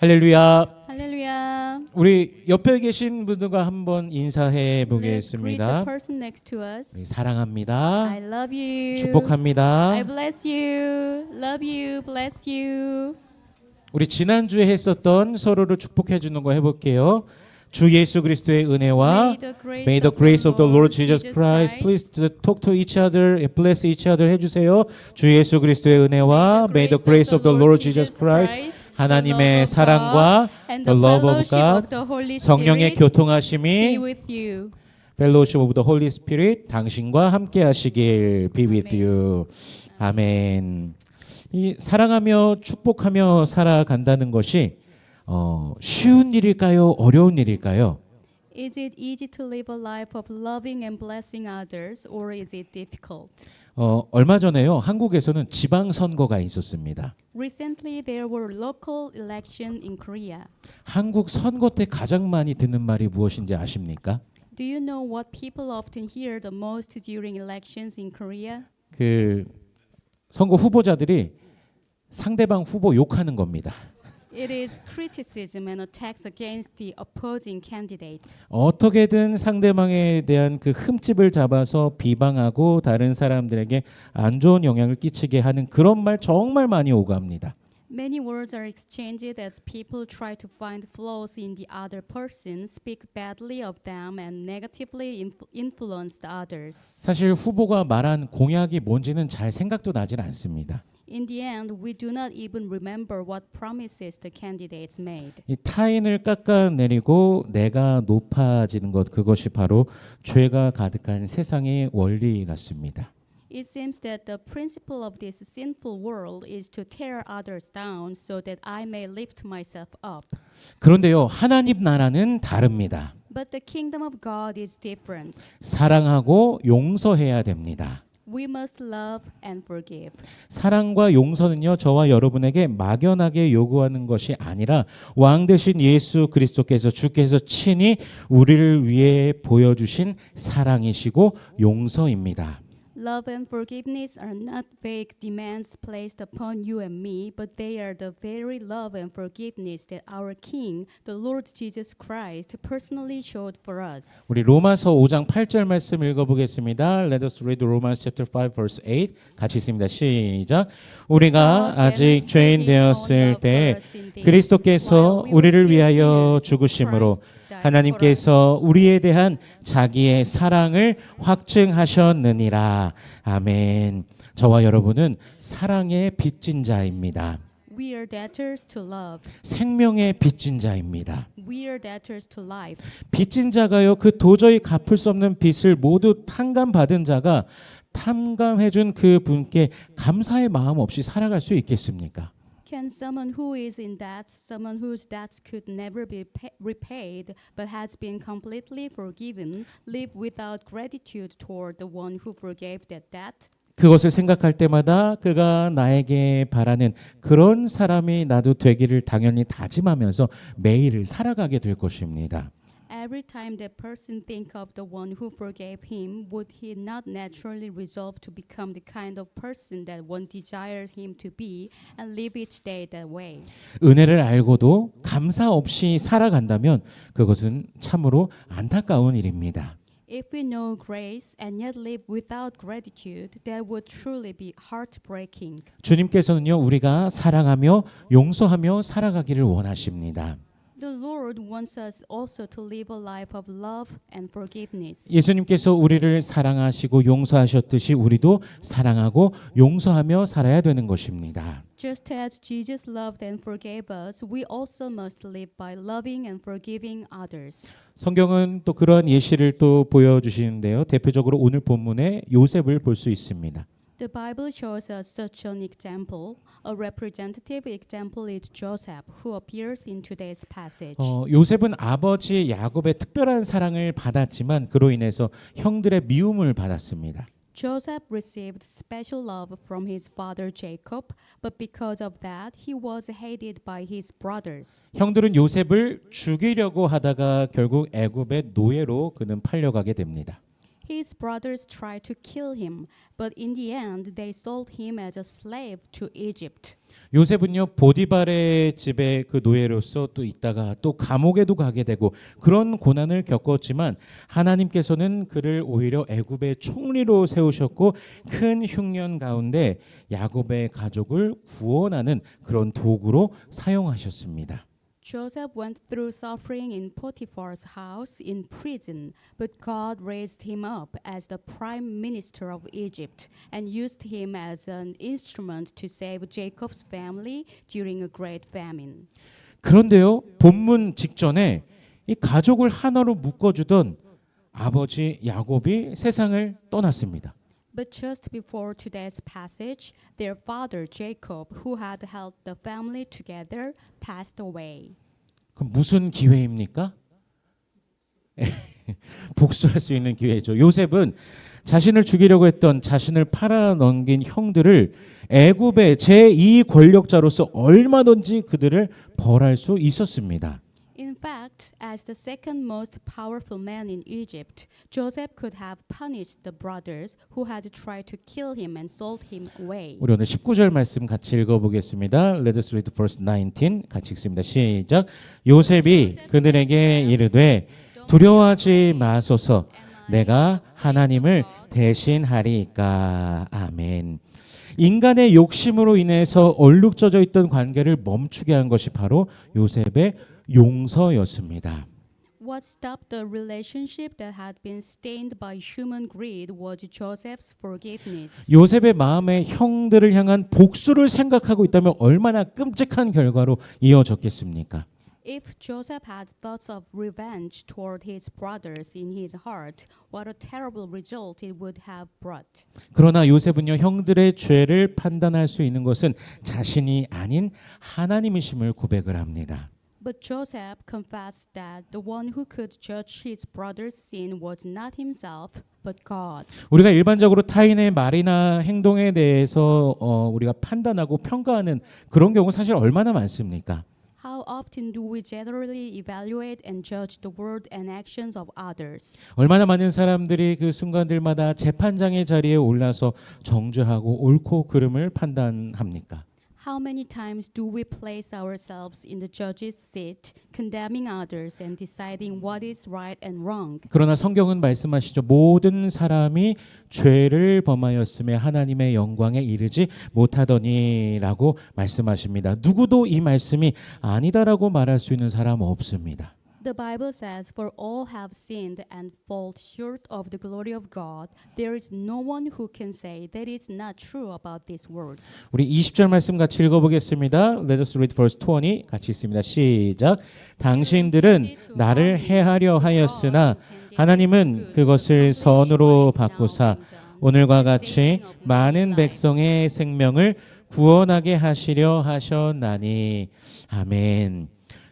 할렐루야. 할렐루야. 우리 옆에 계신 분들과 한번 인사해 Let's greet the 보겠습니다. person next to 우리 us. 사랑합니다. I love you. 축복합니다. I bless you. Love you. Bless you. 우리 지난주에 했었던 서로를 축복해 주는 거 해볼게요. 주 예수 그리스도의 은혜와 May the grace of the Lord Jesus Christ please to talk to each other, bless each other 해주세요. 주 예수 그리스도의 은혜와 May the grace of the Lord Jesus Christ 하나님의 사랑과 the love of God 성령의 교통하심이 be with you. Fellowship of the Holy Spirit 당신과 함께 하시길 be with you. 아멘. 이 사랑하며 축복하며 살아간다는 것이 쉬운 일일까요? 어려운 일일까요? Is it easy to live a life of loving and blessing others, or is it difficult? 얼마 전에요. 한국에서는 지방 선거가 있었습니다. Recently, there were local elections in Korea. 한국 선거 때 가장 많이 듣는 말이 무엇인지 아십니까? Do you know what people often hear the most during elections in Korea? 그 선거 후보자들이 상대방 후보 욕하는 겁니다. It is criticism and attacks against the opposing candidate. 어떻게든 상대방에 대한 그 흠집을 잡아서 비방하고 다른 사람들에게 안 좋은 영향을 끼치게 하는 그런 말 정말 많이 오갑니다. Many words are exchanged as people try to find flaws in the other person, speak badly of them, and negatively influence the others. 사실 후보가 말한 공약이 뭔지는 잘 생각도 나질 않습니다. In the end, we do not even remember what promises the candidates made. 이 타인을 깎아내리고 내가 높아지는 것 그것이 바로 죄가 가득한 세상의 원리 같습니다. It seems that the principle of this sinful world is to tear others down so that I may lift myself up. 그런데요, 하나님 나라는 다릅니다. But the kingdom of God is different. 사랑하고 용서해야 됩니다. We must love and forgive. 사랑과 용서는요, 저와 여러분에게 막연하게 요구하는 것이 아니라 왕 되신 예수 그리스도께서 주께서 친히 우리를 위해 보여주신 사랑이시고 용서입니다. Love and forgiveness are not vague demands placed upon you and me, but they are the very love and forgiveness that our King, the Lord Jesus Christ, personally showed for us. 우리 로마서 5장 8절 말씀 읽어보겠습니다. Let us read Romans chapter 5 verse 8. 같이 읽습니다. 시작. 우리가 아직 죄인 되었을 때 그리스도께서 우리를 위하여 죽으심으로 하나님께서 우리에 대한 자기의 사랑을 확증하셨느니라. 아멘. 저와 여러분은 사랑의 빚진 자입니다. We are debtors to love. 생명의 빚진 자입니다. We are debtors to life. 빚진 자가요, 그 도저히 갚을 수 없는 빚을 모두 탕감받은 자가 탕감해준 그 분께 감사의 마음 없이 살아갈 수 있겠습니까? Can someone who is in debt, someone whose debts could never be repaid but has been completely forgiven, live without gratitude toward the one who forgave that debt? 그것을 생각할 때마다 그가 나에게 바라는 그런 사람이 나도 되기를 당연히 다짐하면서 매일을 살아가게 될 것입니다. Every time that person think of the one who forgave him, would he not naturally resolve to become the kind of person that one desires him to be and live each day that way? 은혜를 알고도 감사 없이 살아간다면 그것은 참으로 안타까운 일입니다. If we know grace and yet live without gratitude, that would truly be heartbreaking. 주님께서는요, 우리가 사랑하며 용서하며 살아가기를 원하십니다. The Lord wants us also to live a life of love and forgiveness. 예수님께서 우리를 사랑하시고 용서하셨듯이 우리도 사랑하고 용서하며 살아야 되는 것입니다. Just as Jesus loved and forgave us, we also must live by loving and forgiving others. 성경은 또 그러한 예시를 또 보여주시는데요. 대표적으로 오늘 본문에 요셉을 볼 수 있습니다. The Bible shows us such an example. A representative example is Joseph, who appears in today's passage. 요셉은 아버지 야곱의 특별한 사랑을 받았지만 그로 인해서 형들의 미움을 받았습니다. Joseph received special love from his father Jacob, but because of that, he was hated by his brothers. 형들은 요셉을 죽이려고 하다가 결국 애굽의 노예로 그는 팔려가게 됩니다. His brothers tried to kill him, but in the end they sold him as a slave to Egypt. 요셉은요 보디발의 집에 그 노예로서 또 있다가 또 감옥에도 가게 되고 그런 고난을 겪었지만 하나님께서는 그를 오히려 애굽의 총리로 세우셨고 큰 흉년 가운데 야곱의 가족을 구원하는 그런 도구로 사용하셨습니다. Joseph went through suffering in Potiphar's house in prison, but God raised him up as the prime minister of Egypt and used him as an instrument to save Jacob's family during a great famine. 그런데요 본문 직전에 이 가족을 하나로 묶어주던 아버지 야곱이 세상을 떠났습니다. But just before today's passage, their father Jacob, who had held the family together, passed away. 그럼 무슨 기회입니까? 복수할 수 있는 기회죠. 요셉은 자신을 죽이려고 했던 자신을 팔아넘긴 형들을 애굽의 제2 권력자로서 얼마든지 그들을 벌할 수 있었습니다. In fact, as the second most powerful man in Egypt, Joseph could have punished the brothers who had tried to kill him and sold him away. 우리 오늘 19절 말씀 같이 읽어보겠습니다. Let us read verse 19. 같이 읽습니다. 시작. 요셉이 그들에게 이르되 두려워하지 마소서 내가 하나님을 대신하리이까. 아멘. 인간의 욕심으로 인해서 얼룩져져 있던 관계를 멈추게 한 것이 바로 요셉의 용서였습니다. What stopped the relationship that had been stained by human greed was Joseph's forgiveness. 요셉의 마음에 형들을 향한 복수를 생각하고 있다면 얼마나 끔찍한 결과로 이어졌겠습니까? If Joseph had thoughts of revenge toward his brothers in his heart, what a terrible result it would have brought. 그러나 요셉은요 형들의 죄를 판단할 수 있는 것은 자신이 아닌 하나님이심을 고백을 합니다. But Joseph confessed that the one who could judge his brother's sin was not himself, but God. 우리가 일반적으로 타인의 말이나 행동에 대해서 우리가 판단하고 평가하는 그런 경우 사실 얼마나 많습니까? How often do we generally evaluate and judge the word and actions of others? 얼마나 많은 사람들이 그 순간들마다 재판장의 자리에 올라서 정죄하고 옳고 그름을 판단합니까? How many times do we place ourselves in the judge's seat, condemning others and deciding what is right and wrong? 그러나 성경은 말씀하시죠. 모든 사람이 죄를 범하였음에 하나님의 영광에 이르지 못하더니라고 말씀하십니다. 누구도 이 말씀이 아니다라고 말할 수 있는 사람 없습니다. The Bible says, "For all have sinned and fall short of the glory of God. There is no one who can say that it's not true about this word." 우리 20절 말씀 같이 읽어보겠습니다. Let us read verse 20. 같이 있습니다. 시작. 당신들은 나를 해하려 하였으나 하나님은 그것을 선으로 바꾸사 오늘과 같이 많은 백성의 생명을 구원하게 하시려 하셨나니. 아멘.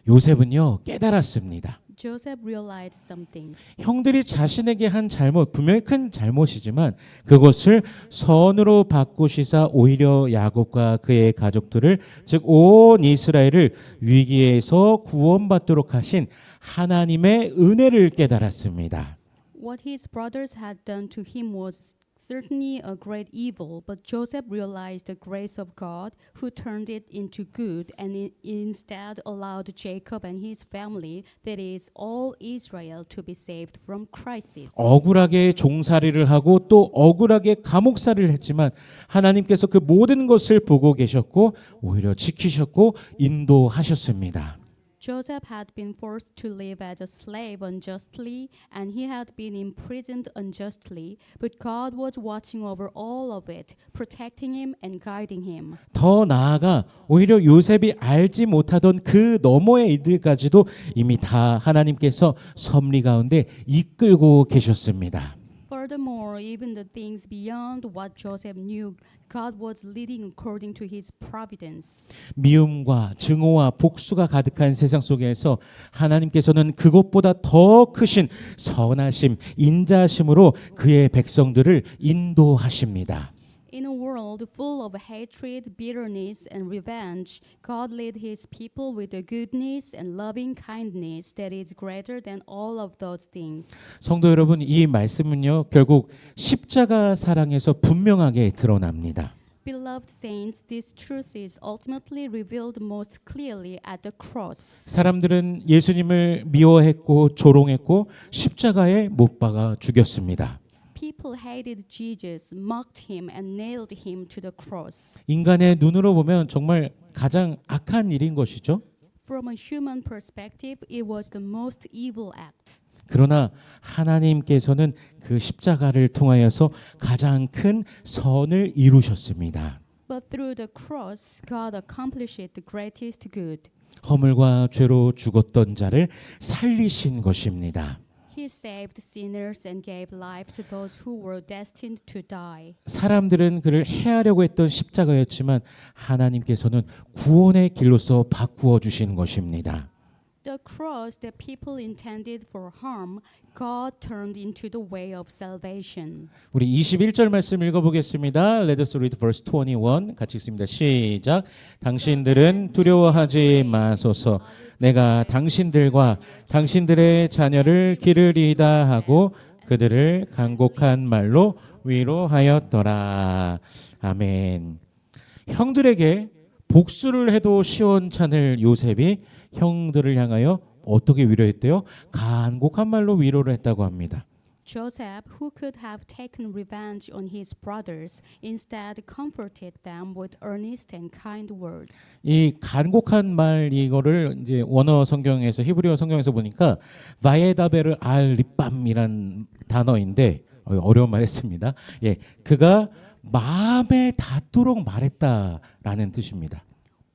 요셉은요 깨달았습니다. Joseph realized something. 형들이 자신에게 한 잘못, 분명히 큰 잘못이지만 그것을 선으로 바꾸시사 오히려 야곱과 그의 가족들을 즉 온 이스라엘을 위기에서 구원받도록 하신 하나님의 은혜를 깨달았습니다. What his brothers had done to him was certainly a great evil, but Joseph realized the grace of God who turned it into good and instead allowed Jacob and his family, that is all Israel, to be saved from crisis. 억울하게 종살이를 하고 또 억울하게 감옥살이를 했지만 하나님께서 그 모든 것을 보고 계셨고 오히려 지키셨고 인도하셨습니다. Joseph had been forced to live as a slave unjustly, and he had been imprisoned unjustly, but God was watching over all of it, protecting him and guiding him. 더 나아가 오히려 요셉이 알지 못하던 그 너머의 일들까지도 이미 다 하나님께서 섭리 가운데 이끌고 계셨습니다. Furthermore, even the things beyond what Joseph knew, God was leading according to his providence. 미움과 증오와 복수가 가득한 세상 속에서 하나님께서는 그것보다 더 크신 선하심, 인자심으로 그의 백성들을 인도하십니다. In a world full of hatred, bitterness, and revenge, God led his people with a goodness and loving kindness that is greater than all of those things. 성도 여러분, 이 말씀은요, 결국 십자가 사랑에서 분명하게 드러납니다. Beloved saints, this truth is ultimately revealed most clearly at the cross. 사람들은 예수님을 미워했고 조롱했고 십자가에 못 박아 죽였습니다. People hated Jesus, mocked him, and nailed him to the cross. 인간의 눈으로 보면 정말 가장 악한 일인 것이죠. From a human perspective, it was the most evil act. 그러나 하나님께서는 그 십자가를 통하여서 가장 큰 선을 이루셨습니다. But through the cross, God accomplished the greatest good. 허물과 죄로 죽었던 자를 살리신 것입니다. He saved sinners and gave life to those who were destined to die. 사람들은 그를 해하려고 했던 십자가였지만 하나님께서는 구원의 길로서 바꾸어 주신 것입니다. The cross that people intended for harm, God turned into the way of salvation. 우리 21절 말씀 읽어보겠습니다. Let us read verse 21. 같이 읽습니다. 시작. 당신들은 두려워하지 마소서. 내가 당신들과 당신들의 자녀를 기르리이다 하고 그들을 간곡한 말로 위로하였더라. 아멘. 형들에게 복수를 해도 시원찮을 요셉이 형들을 향하여 어떻게 위로했대요? 간곡한 말로 위로를 했다고 합니다. Joseph, who could have taken revenge on his brothers, instead comforted them with earnest and kind words. 이 간곡한 말 이거를 이제 원어 성경에서 히브리어 성경에서 보니까 바에다베르 알 리밤이란 단어인데 어려운 말 했습니다. 예, 그가 마음에 닿도록 말했다라는 뜻입니다.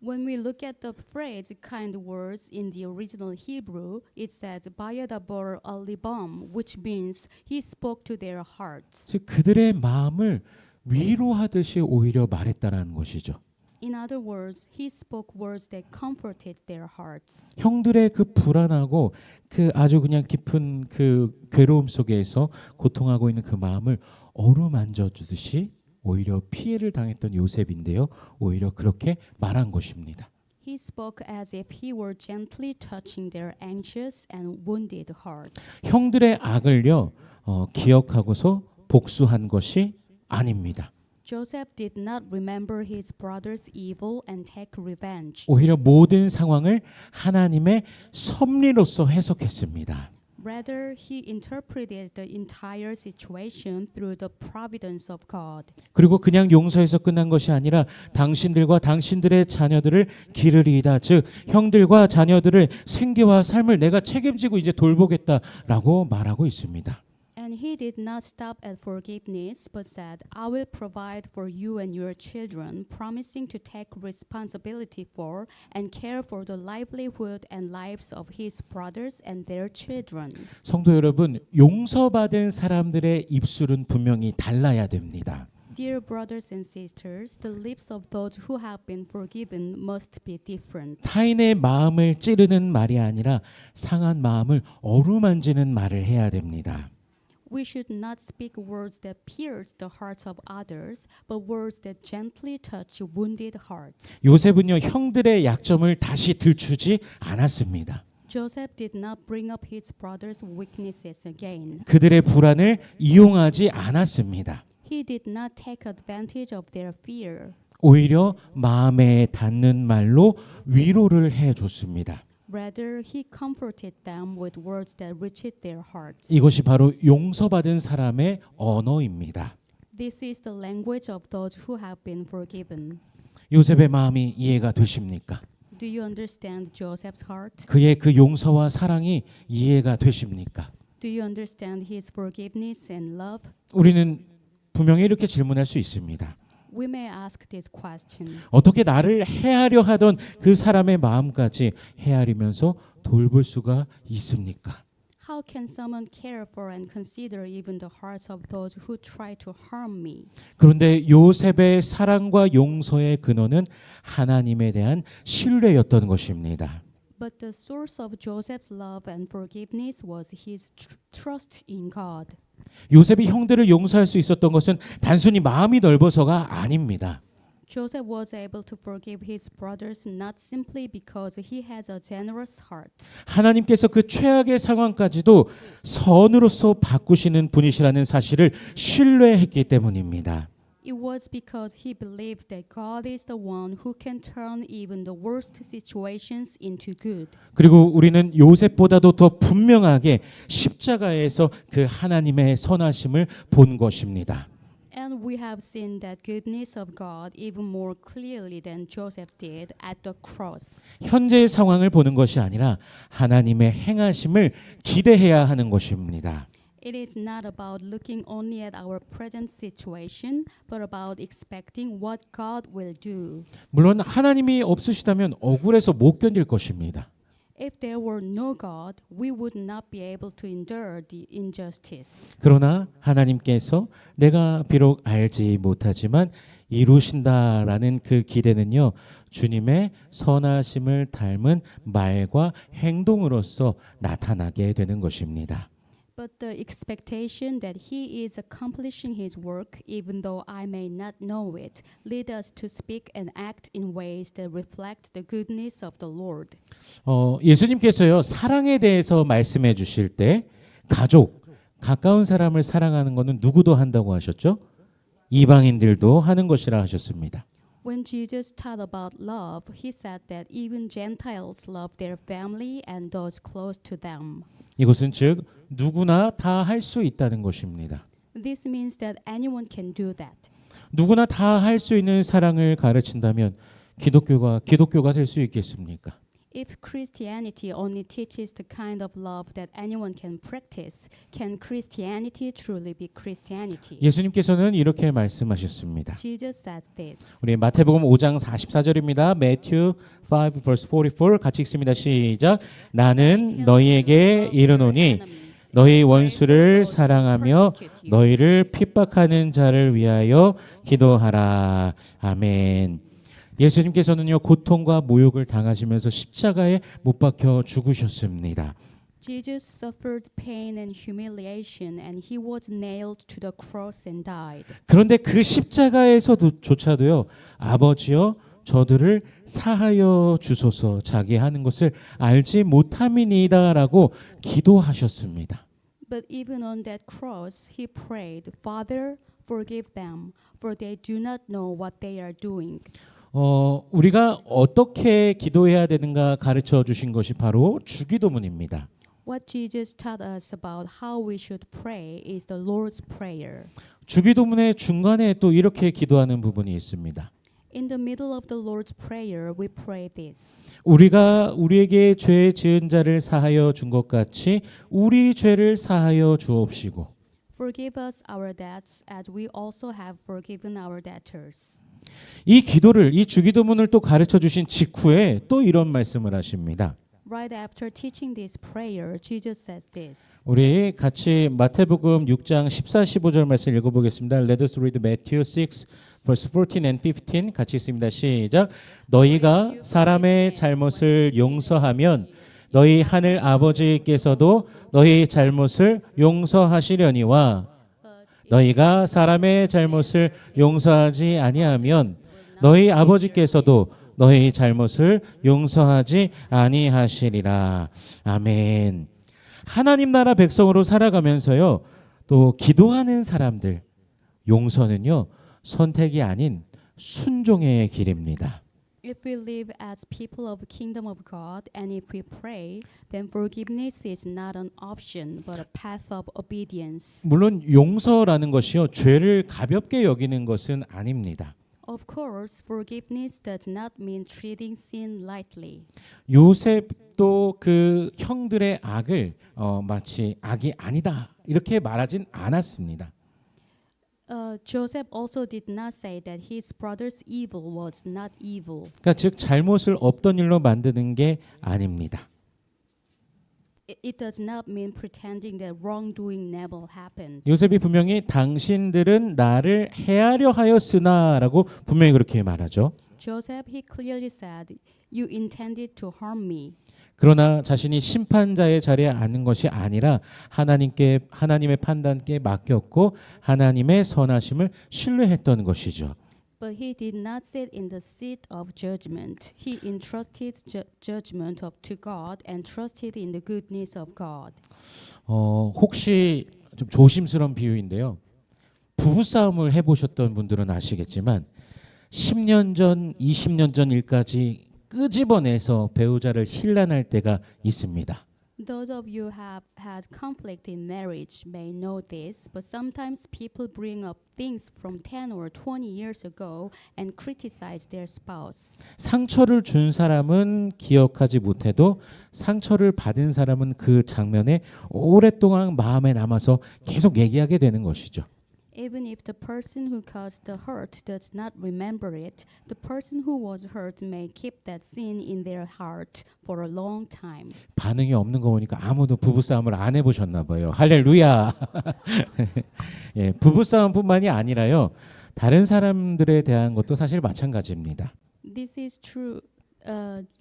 When we look at the phrase kind words in the original Hebrew, it says Bayadabar al-Libam, which means he spoke to their hearts. 즉 그들의 마음을 위로하듯이 오히려 말했다라는 것이죠. In other words, he spoke words that comforted their hearts. 형들의 그 불안하고 그 아주 그냥 깊은 그 괴로움 속에서 고통하고 있는 그 마음을 어루만져 주듯이 오히려 피해를 당했던 요셉인데요. 오히려 그렇게 말한 것입니다. He spoke as if he were gently touching their anxious and wounded hearts. 형들의 악을요 기억하고서 복수한 것이 아닙니다. Joseph did not remember his brother's evil and take revenge. 오히려 모든 상황을 하나님의 섭리로서 해석했습니다. Rather, he interpreted the entire situation through the providence of God. 그리고 그냥 용서해서 끝난 것이 아니라 당신들과 당신들의 자녀들을 기르리이다. 즉 형들과 자녀들의 생계와 삶을 내가 책임지고 이제 돌보겠다라고 말하고 있습니다. And he did not stop at forgiveness, but said, I will provide for you and your children, promising to take responsibility for and care for the livelihood and lives of his brothers and their children. 성도 여러분, 용서받은 사람들의 입술은 분명히 달라야 됩니다. Dear brothers and sisters, the lips of those who have been forgiven must be different. 타인의 마음을 찌르는 말이 아니라 상한 마음을 어루만지는 말을 해야 됩니다. We should not speak words that pierce the hearts of others, but words that gently touch wounded hearts. 요셉은요 형들의 약점을 다시 들추지 않았습니다. Joseph did not bring up his brothers' weaknesses again. 그들의 불안을 이용하지 않았습니다. He did not take advantage of their fear. 오히려 마음에 닿는 말로 위로를 해줬습니다. Rather, he comforted them with words that reached their hearts. 이것이 바로 용서받은 사람의 언어입니다. This is the language of those who have been forgiven. 요셉의 마음이 이해가 되십니까? Do you understand Joseph's heart? 그의 그 용서와 사랑이 이해가 되십니까? Do you understand his forgiveness and love? 우리는 분명히 이렇게 질문할 수 있습니다. We may ask this question. 어떻게 나를 해하려 하던 그 사람의 마음까지 헤아리면서 돌볼 수가 있습니까? How can someone care for and consider even the hearts of those who try to harm me? 그런데 요셉의 사랑과 용서의 근원은 하나님에 대한 신뢰였던 것입니다. But the source of Joseph's love and forgiveness was his trust in God. 요셉이 형들을 용서할 수 있었던 것은 단순히 마음이 넓어서가 아닙니다. Joseph was able to forgive his brothers not simply because he has a generous heart. 하나님께서 그 최악의 상황까지도 선으로서 바꾸시는 분이시라는 사실을 신뢰했기 때문입니다. It was because he believed that God is the one who can turn even the worst situations into good. 그리고 우리는 요셉보다도 더 분명하게 십자가에서 그 하나님의 선하심을 본 것입니다. And we have seen that goodness of God even more clearly than Joseph did at the cross. 현재의 상황을 보는 것이 아니라 하나님의 행하심을 기대해야 하는 것입니다. It is not about looking only at our present situation, but about expecting what God will do. 물론 하나님이 없으시다면 억울해서 못 견딜 것입니다. If there were no God, we would not be able to endure the injustice. 그러나 하나님께서 내가 비록 알지 못하지만 이루신다라는 그 기대는요, 주님의 선하심을 닮은 말과 행동으로서 나타나게 되는 것입니다. But the expectation that he is accomplishing his work, even though I may not know it, lead us to speak and act in ways that reflect the goodness of the Lord. 예수님께서요, 사랑에 대해서 말씀해 주실 때 가족, 가까운 사람을 사랑하는 것은 누구도 한다고 하셨죠? 이방인들도 하는 것이라 하셨습니다. When Jesus taught about love, he said that even Gentiles love their family and those close to them. 이것은 즉 누구나 다 할 수 있다는 것입니다. This means that anyone can do that. 누구나 다 할 수 있는 사랑을 가르친다면 기독교가 될 수 있겠습니까? If Christianity only teaches the kind of love that anyone can practice, can Christianity truly be Christianity? 예수님께서는 이렇게 말씀하셨습니다. Jesus says this. 우리 마태복음 5장 44절입니다. Matthew 5 verse 44 같이 읽습니다. 시작. 나는 너희에게 이르노니 너희 원수를 사랑하며 너희를 핍박하는 자를 위하여 기도하라. 아멘. 예수님께서는요, 고통과 모욕을 당하시면서 십자가에 못 박혀 죽으셨습니다. Jesus suffered pain and humiliation and he was nailed to the cross and died. 그런데 그 십자가에서조차도요, 아버지여 저들을 사하여 주소서, 자기 하는 것을 알지 못함이니이다라고 기도하셨습니다. But even on that cross he prayed, Father, forgive them, for they do not know what they are doing. 우리가 어떻게 기도해야 되는가 가르쳐 주신 것이 바로 주기도문입니다. What Jesus taught us about how we should pray is the Lord's Prayer. 주기도문의 중간에 또 이렇게 기도하는 부분이 있습니다. In the middle of the Lord's Prayer, we pray this. 우리가 우리에게 죄 지은 자를 사하여 준 것 같이 우리 죄를 사하여 주옵시고. Forgive us our debts as we also have forgiven our debtors. 이 기도를, 이 주기도문을 또 가르쳐 주신 직후에 또 이런 말씀을 하십니다. Right after teaching this prayer, Jesus says this. 우리 같이 마태복음 6장 14, 15절 말씀 읽어보겠습니다. Let us read Matthew 6, verse 14 and 15 같이 읽습니다. 시작. 너희가 사람의 잘못을 용서하면 너희 하늘 아버지께서도 너희 잘못을 용서하시려니와 너희가 사람의 잘못을 용서하지 아니하면 너희 아버지께서도 너희 잘못을 용서하지 아니하시리라. 아멘. 하나님 나라 백성으로 살아가면서요, 또 기도하는 사람들, 용서는요, 선택이 아닌 순종의 길입니다. If we live as people of the kingdom of God and if we pray, then forgiveness is not an option but a path of obedience. 물론 용서라는 것이요, 죄를 가볍게 여기는 것은 아닙니다. Of course, forgiveness does not mean treating sin lightly. 요셉도 그 형들의 악을 마치 악이 아니다 이렇게 말하진 않았습니다. Joseph also did not say that his brother's evil was not evil. 그러니까 즉 잘못을 없던 일로 만드는 게 아닙니다. It does not mean pretending that wrongdoing never happened. 요셉이 분명히 당신들은 나를 해하려 하였으나라고 분명히 그렇게 말하죠. Joseph, he clearly said, "You intended to harm me." 그러나 자신이 심판자의 자리에 앉는 것이 아니라 하나님의 판단께 맡겼고 하나님의 선하심을 신뢰했던 것이죠. But he did not sit in the seat of judgment. He entrusted judgment to God and trusted in the goodness of God. 혹시 좀 조심스러운 비유인데요. 부부싸움을 해보셨던 분들은 아시겠지만 10년 전, 20년 전 일까지 끄집어내서 배우자를 힐난할 때가 있습니다. Those of you who have had conflict in marriage may know this, but sometimes people bring up things from 10 or 20 years ago and criticize their spouse. 상처를 준 사람은 기억하지 못해도 상처를 받은 사람은 그 장면에 오랫동안 마음에 남아서 계속 얘기하게 되는 것이죠. Even if the person who caused the hurt does not remember it, the person who was hurt may keep that scene in their heart for a long time. 반응이 없는 거 보니까 아무도 부부싸움을 안 해보셨나 봐요. 할렐루야. 예, 부부싸움뿐만이 아니라요. 다른 사람들에 대한 것도 사실 마찬가지입니다. This is true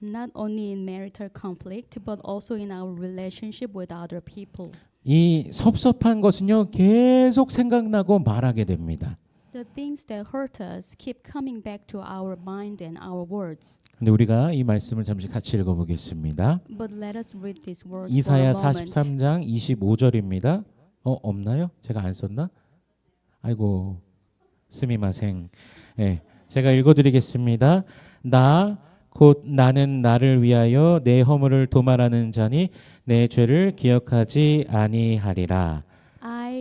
not only in marital conflict, but also in our relationship with other people. 이 섭섭한 것은요 계속 생각나고 말하게 됩니다. The things that hurt us keep coming back to our mind and our words. 근데 우리가 이 말씀을 잠시 같이 읽어보겠습니다. But let us read these words 이사야 for a moment. 43장 25절입니다. 없나요? 제가 안 썼나? 아이고 스미마생. 예, 제가 읽어드리겠습니다. 곧 나는 나를 위하여 내 허물을 도말하는 자니 내 죄를 기억하지 아니하리라.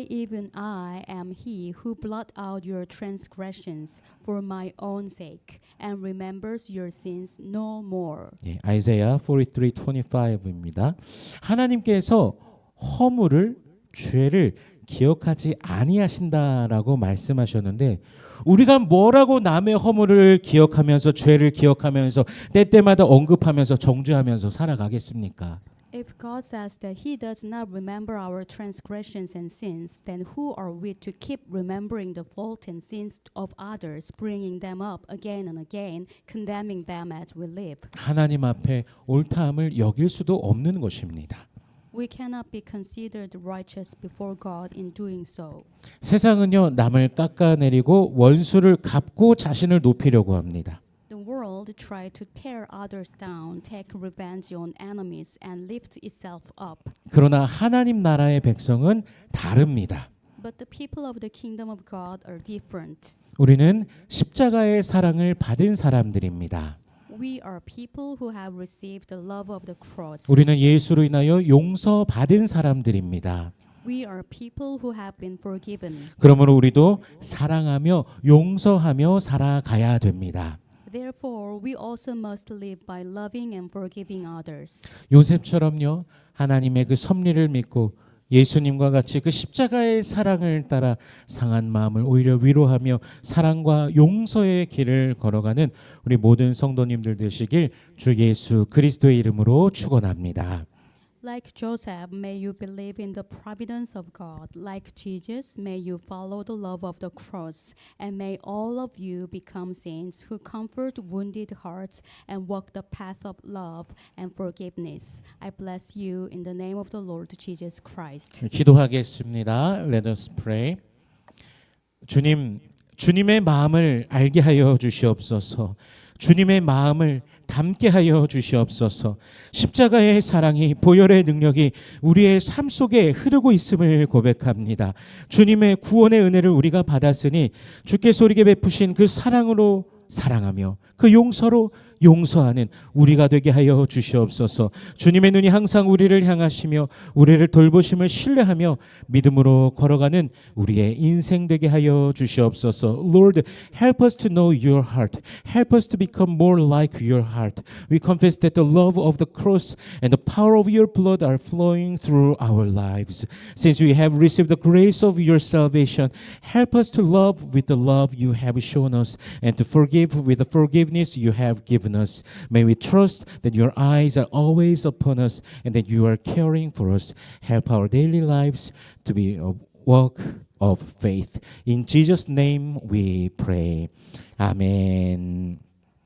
Even I am he who blot out your transgressions for my own sake and remembers your sins no more. 예, 아이사야 43:25입니다. 하나님께서 허물을 죄를 기억하지 아니하신다라고 말씀하셨는데 우리가 뭐라고 남의 허물을 기억하면서 죄를 기억하면서 때때마다 언급하면서 정죄하면서 살아가겠습니까? If God says that he does not remember our transgressions and sins, then who are we to keep remembering the fault and sins of others, bringing them up again and again, condemning them as we live? 하나님 앞에 옳다함을 여길 수도 없는 것입니다. We cannot be considered righteous before God in doing so. 세상은요 남을 깎아내리고 원수를 갚고 자신을 높이려고 합니다. The world tries to tear others down, take revenge on enemies, and lift itself up. 그러나 하나님 나라의 백성은 다릅니다. But the people of the kingdom of God are different. 우리는 십자가의 사랑을 받은 사람들입니다. We are people who have received the love of the cross. 우리는 예수로 인하여 용서받은 사람들입니다. We are people who have been forgiven. 그러므로 우리도 사랑하며 용서하며 살아가야 됩니다. Therefore, we also must live by loving and forgiving others. 요셉처럼요 하나님의 그 섭리를 믿고 예수님과 같이 그 십자가의 사랑을 따라 상한 마음을 오히려 위로하며 사랑과 용서의 길을 걸어가는 우리 모든 성도님들 되시길 주 예수 그리스도의 이름으로 축원합니다. Like Joseph, may you believe in the providence of God. Like Jesus, may you follow the love of the cross. And may all of you become saints who comfort wounded hearts and walk the path of love and forgiveness. I bless you in the name of the Lord Jesus Christ. 기도하겠습니다. Let us pray. 주님의 마음을 알게 하여 주시옵소서. 주님의 마음을 담게 하여 주시옵소서. 십자가의 사랑이 보혈의 능력이 우리의 삶 속에 흐르고 있음을 고백합니다. 주님의 구원의 은혜를 우리가 받았으니 주께서 우리에게 베푸신 그 사랑으로 사랑하며 그 용서로 용서하는 우리가 되게 하여 주시옵소서. 주님의 눈이 항상 우리를 향하시며 우리를 돌보심을 신뢰하며 믿음으로 걸어가는 우리의 인생 되게 하여 주시옵소서. Lord, help us to know your heart. Help us to become more like your heart. We confess that the love of the cross and the power of your blood are flowing through our lives. Since we have received the grace of your salvation, help us to love with the love you have shown us and to forgive with the forgiveness you have given us. May we trust that your eyes are always upon us and that you are caring for us. Help our daily lives to be a walk of faith. In Jesus' name we pray. Amen.